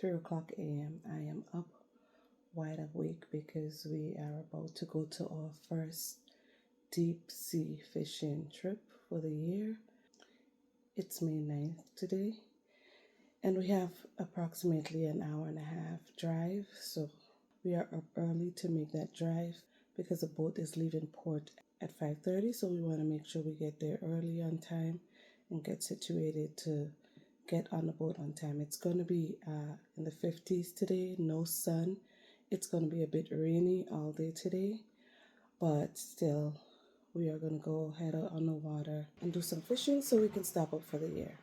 3 o'clock a.m. I am up wide awake because we are about to go to our first deep sea fishing trip for the year. It's May 9th today, and we have approximately an hour and a half drive, so we are up early to make that drive because the boat is leaving port at 5:30, so we want to make sure we get there early on time and get situated to get on the boat on time. It's going to be in the 50s today, no sun. It's going to be a bit rainy all day today, but still we are going to go head out on the water and do some fishing so we can stop up for the year.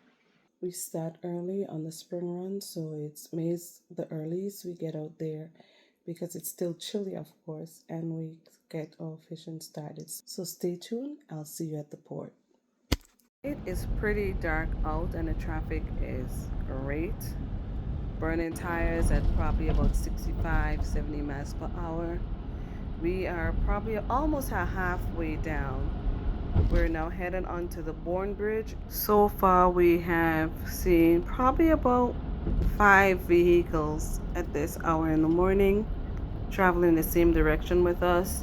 We start early on the spring run, so it's May's the earliest we get out there because it's still chilly, of course, and we get our fishing started. So stay tuned. I'll see you at the port. It is pretty dark out and the traffic is great. Burning tires at probably about 65, 70 miles per hour. We are probably almost halfway down. We're now heading onto the Bourne Bridge. So far we have seen probably about 5 vehicles at this hour in the morning traveling the same direction with us.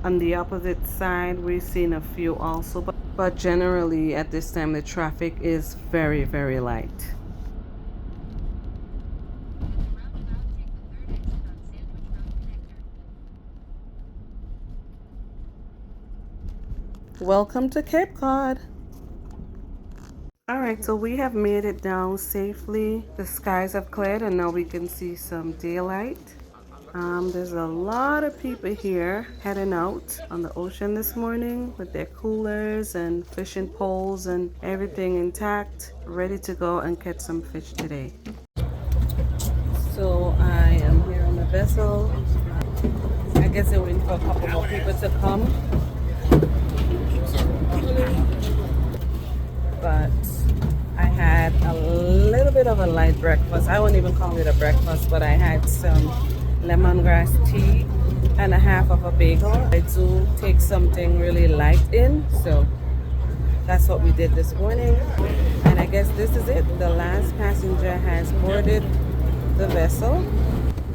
On the opposite side we've seen a few also, but generally at this time the traffic is very, very light. Welcome to Cape Cod. Alright, so we have made it down safely. The skies have cleared and now we can see some daylight. There's a lot of people here heading out on the ocean this morning with their coolers and fishing poles and everything intact, ready to go and catch some fish today. So I am here on the vessel. I guess they're waiting for a couple more people to come. But I had a little bit of a light breakfast. I wouldn't even call it a breakfast, but I had some lemongrass tea and a half of a bagel. I do take something really light in, so that's what we did this morning. And I guess this is it. The last passenger has boarded the vessel.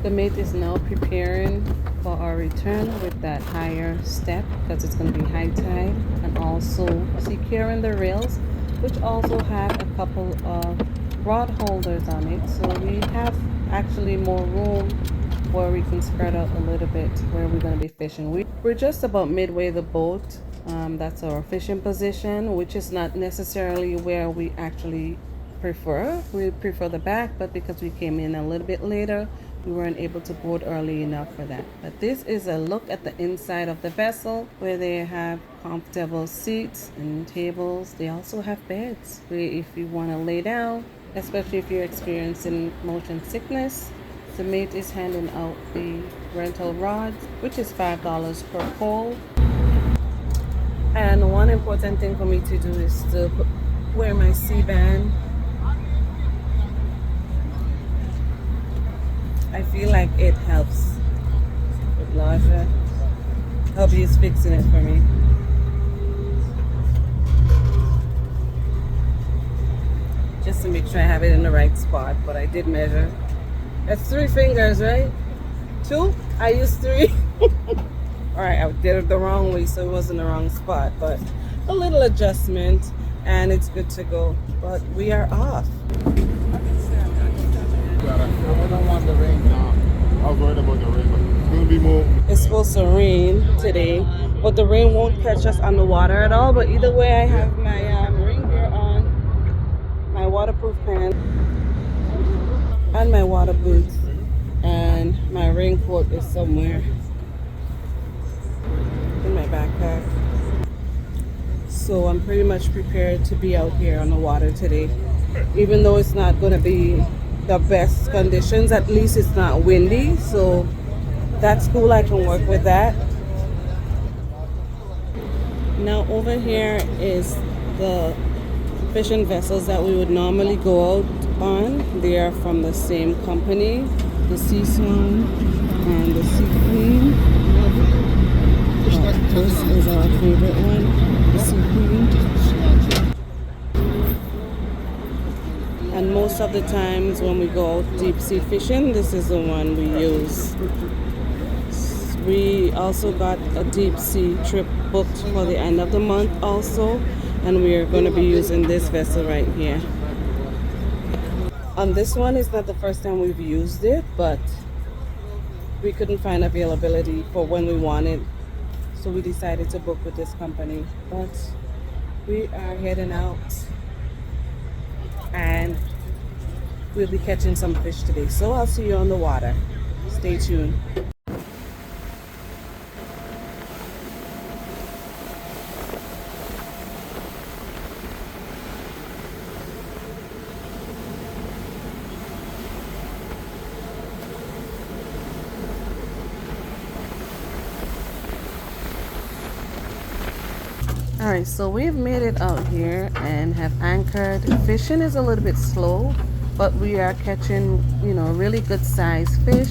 The mate is now preparing for our return with that higher step because it's going to be high tide, and also securing the rails, which also have a couple of rod holders on it, so we have actually more room where we can spread out a little bit where we're going to be fishing. We're just about midway the boat. That's our fishing position, which is not necessarily where we actually prefer. We prefer the back, but because we came in a little bit later, we weren't able to board early enough for that. But this is a look at the inside of the vessel, where they have comfortable seats and tables. They also have beds where if you want to lay down, especially if you're experiencing motion sickness. The mate is handing out the rental rods, which is $5 per pole. And one important thing for me to do is to wear my C-band. I feel like it helps with nausea. Hubby is fixing it for me. Just to make sure I have it in the right spot, but I did measure. That's 3 fingers, right? 2? I used 3. Alright, I did it the wrong way, so it wasn't the wrong spot, but a little adjustment and it's good to go. But we are off. I don't want the rain now. I was worried about the rain, but it's going to be more. It's supposed to rain today, but the rain won't catch us on the water at all. But either way, I have my rain gear on, my waterproof pants, and my water boots, and my raincoat is somewhere in my backpack. So I'm pretty much prepared to be out here on the water today, even though it's not going to be the best conditions. At least it's not windy, so that's cool. I can work with that. Now over here is the fishing vessels that we would normally go out on. They are from the same company, the Sea Swan and the Sea Queen. This is our favorite one, the Sea Queen. And most of the times when we go out deep sea fishing, this is the one we use. We also got a deep sea trip booked for the end of the month also, and we are going to be using this vessel right here. On this one, it's not the first time we've used it, but we couldn't find availability for when we wanted, so we decided to book with this company. But we are heading out and we'll be catching some fish today. So I'll see you on the water. Stay tuned. All right, so we've made it out here and have anchored. Fishing is a little bit slow, but we are catching, really good sized fish.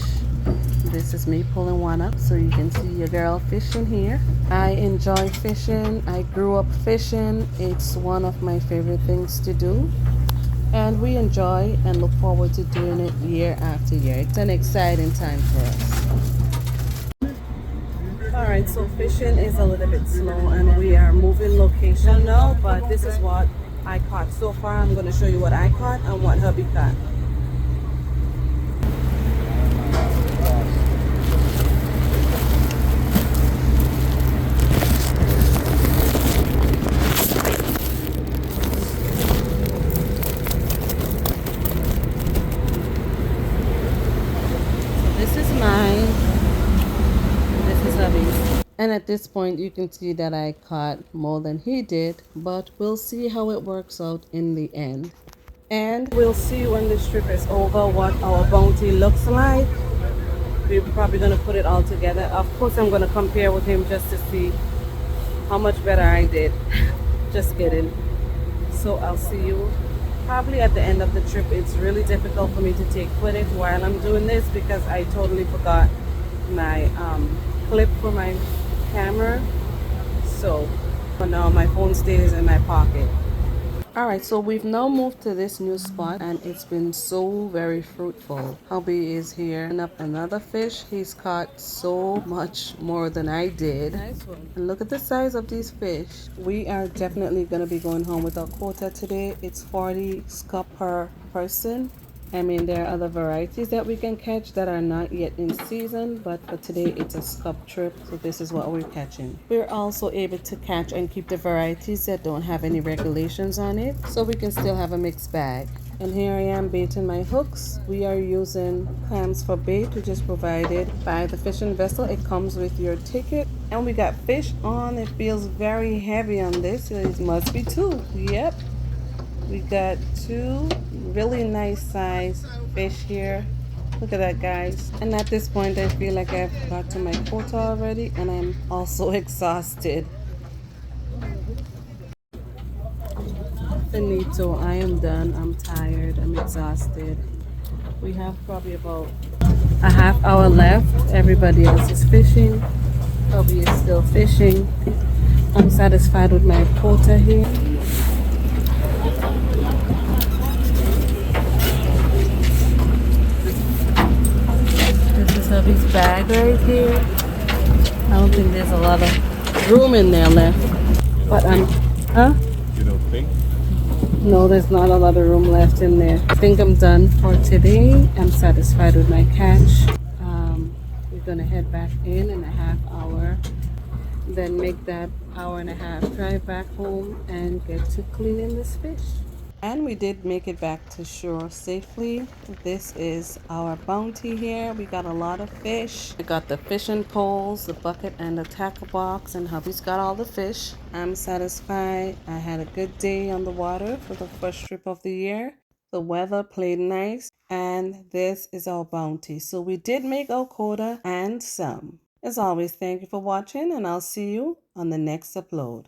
This is me pulling one up so you can see your girl fishing here. I enjoy fishing. I grew up fishing. It's one of my favorite things to do. And we enjoy and look forward to doing it year after year. It's an exciting time for us. All right, so fishing is a little bit slow and we are moving location now, but this is what I caught so far. I'm going to show you what I caught and what hubby caught. So this is mine, this is hubby's. And at this point, you can see that I caught more than he did, but we'll see how it works out in the end. And we'll see when this trip is over what our bounty looks like. We're probably going to put it all together. Of course, I'm going to compare with him just to see how much better I did. Just kidding. So I'll see you probably at the end of the trip. It's really difficult for me to take footage while I'm doing this because I totally forgot my clip for my camera. So for now my phone stays in my pocket. Alright, so we've now moved to this new spot and it's been so very fruitful. Hubby is here and up another fish. He's caught so much more than I did. Nice one. And look at the size of these fish. We are definitely going to be going home with our quota today. It's 40 scup per person. I mean, there are other varieties that we can catch that are not yet in season, but for today it's a scup trip, so this is what we're catching. We're also able to catch and keep the varieties that don't have any regulations on it, so we can still have a mixed bag. And here I am baiting my hooks. We are using clams for bait, which is provided by the fishing vessel. It comes with your ticket. And we got fish on. It feels very heavy on this. It must be two. Yep. We got two really nice size fish here. Look at that, guys. And at this point, I feel like I've got to my quota already and I'm also exhausted. Finito, I am done. I'm tired. I'm exhausted. We have probably about a half hour left. Everybody else is fishing. Hubby is still fishing. I'm satisfied with my quota here. This is hubby's bag right here. I don't think there's a lot of room in there left. But huh? You don't think? No, there's not a lot of room left in there. I think I'm done for today. I'm satisfied with my catch. We're gonna head back in a half hour. Then make that hour and a half drive back home and get to cleaning this fish. And we did make it back to shore safely. This is our bounty here. We got a lot of fish. We got the fishing poles, the bucket, and the tackle box, and hubby's got all the fish. I'm satisfied. I had a good day on the water for the first trip of the year. The weather played nice, and this is our bounty. So we did make our quota and some. As always, thank you for watching, and I'll see you on the next upload.